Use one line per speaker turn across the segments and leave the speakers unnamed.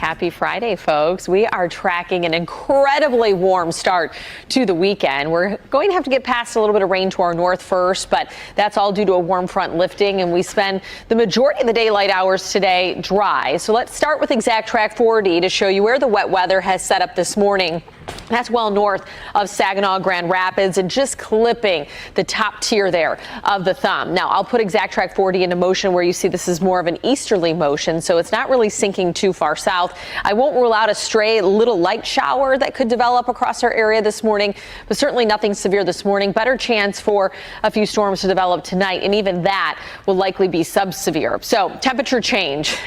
Happy Friday, folks. We are tracking an incredibly warm start to the weekend. We're going to have to get past a little bit of rain to our north first, but that's all due to a warm front lifting, and we spend the majority of the daylight hours today dry. So let's start with Exact Track 4D to show you where the wet weather has set up this morning. That's well north of Saginaw, Grand Rapids, and just clipping the top tier there of the thumb. Now, I'll put Exact Track 4D into motion where you see this is more of an easterly motion, so it's not really sinking too far south. I won't rule out a stray little light shower that could develop across our area this morning, but certainly nothing severe this morning. Better chance for a few storms to develop tonight, and even that will likely be sub-severe. So temperature change.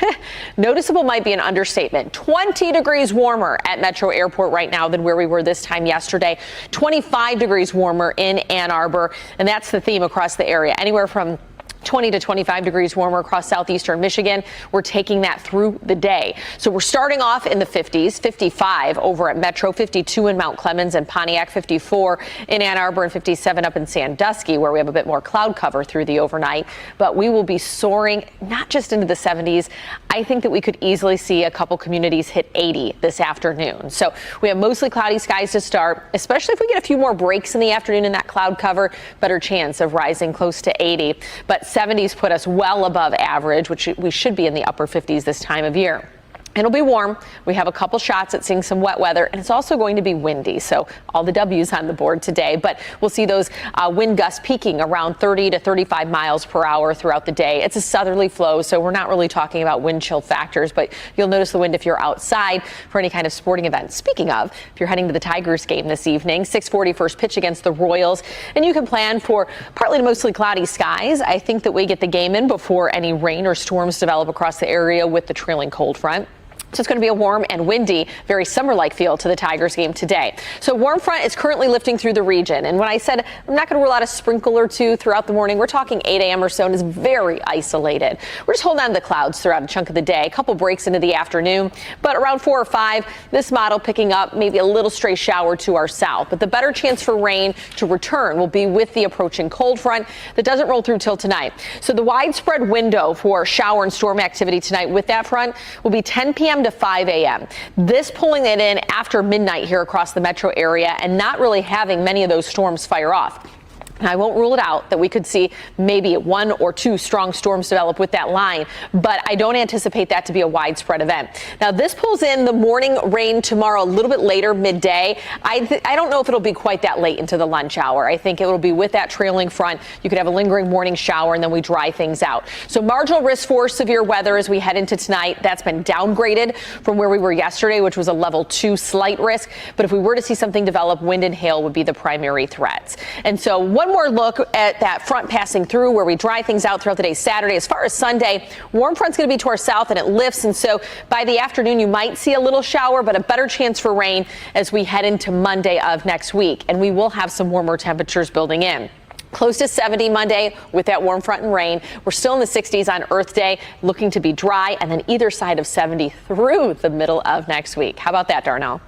Noticeable might be an understatement. 20 degrees warmer at Metro Airport right now than where we were this time yesterday. 25 degrees warmer in Ann Arbor, and that's the theme across the area. Anywhere from 20 to 25 degrees warmer across southeastern Michigan. We're taking that through the day. So we're starting off in the 50s, 55 over at Metro, 52 in Mount Clemens and Pontiac, 54 in Ann Arbor, and 57 up in Sandusky, where we have a bit more cloud cover through the overnight. But we will be soaring not just into the 70s. I think that we could easily see a couple communities hit 80 this afternoon. So we have mostly cloudy skies to start, especially if we get a few more breaks in the afternoon in that cloud cover, better chance of rising close to 80. But 70s put us well above average, which we should be in the upper 50s this time of year. It'll be warm. We have a couple shots at seeing some wet weather, and it's also going to be windy. So all the W's on the board today, but we'll see those wind gusts peaking around 30 to 35 miles per hour throughout the day. It's a southerly flow, so we're not really talking about wind chill factors, but you'll notice the wind if you're outside for any kind of sporting event. Speaking of, if you're heading to the Tigers game this evening, 6:40 first pitch against the Royals, and you can plan for partly to mostly cloudy skies. I think that we get the game in before any rain or storms develop across the area with the trailing cold front. So it's going to be a warm and windy, very summer-like feel to the Tigers game today. So warm front is currently lifting through the region. And when I said I'm not going to rule out a sprinkle or two throughout the morning, we're talking 8 a.m. or so, and it's very isolated. We're just holding on to the clouds throughout a chunk of the day, a couple breaks into the afternoon, but around 4 or 5, this model picking up maybe a little stray shower to our south. But the better chance for rain to return will be with the approaching cold front that doesn't roll through till tonight. So the widespread window for shower and storm activity tonight with that front will be 10 p.m. to 5 a.m. This pulling it in after midnight here across the metro area and not really having many of those storms fire off. I won't rule it out that we could see maybe 1 or 2 strong storms develop with that line, but I don't anticipate that to be a widespread event. Now, this pulls in the morning rain tomorrow a little bit later, midday. I don't know if it'll be quite that late into the lunch hour. I think it will be with that trailing front. You could have a lingering morning shower, and then we dry things out. So marginal risk for severe weather as we head into tonight. That's been downgraded from where we were yesterday, which was a level 2 slight risk. But if we were to see something develop, wind and hail would be the primary threats. And so one more look at that front passing through where we dry things out throughout the day Saturday. As far as Sunday, warm front's going to be to our south and it lifts. And so by the afternoon, you might see a little shower, but a better chance for rain as we head into Monday of next week. And we will have some warmer temperatures building in. Close to 70 Monday with that warm front and rain. We're still in the 60s on Earth Day, looking to be dry, and then either side of 70 through the middle of next week. How about that, Darnell?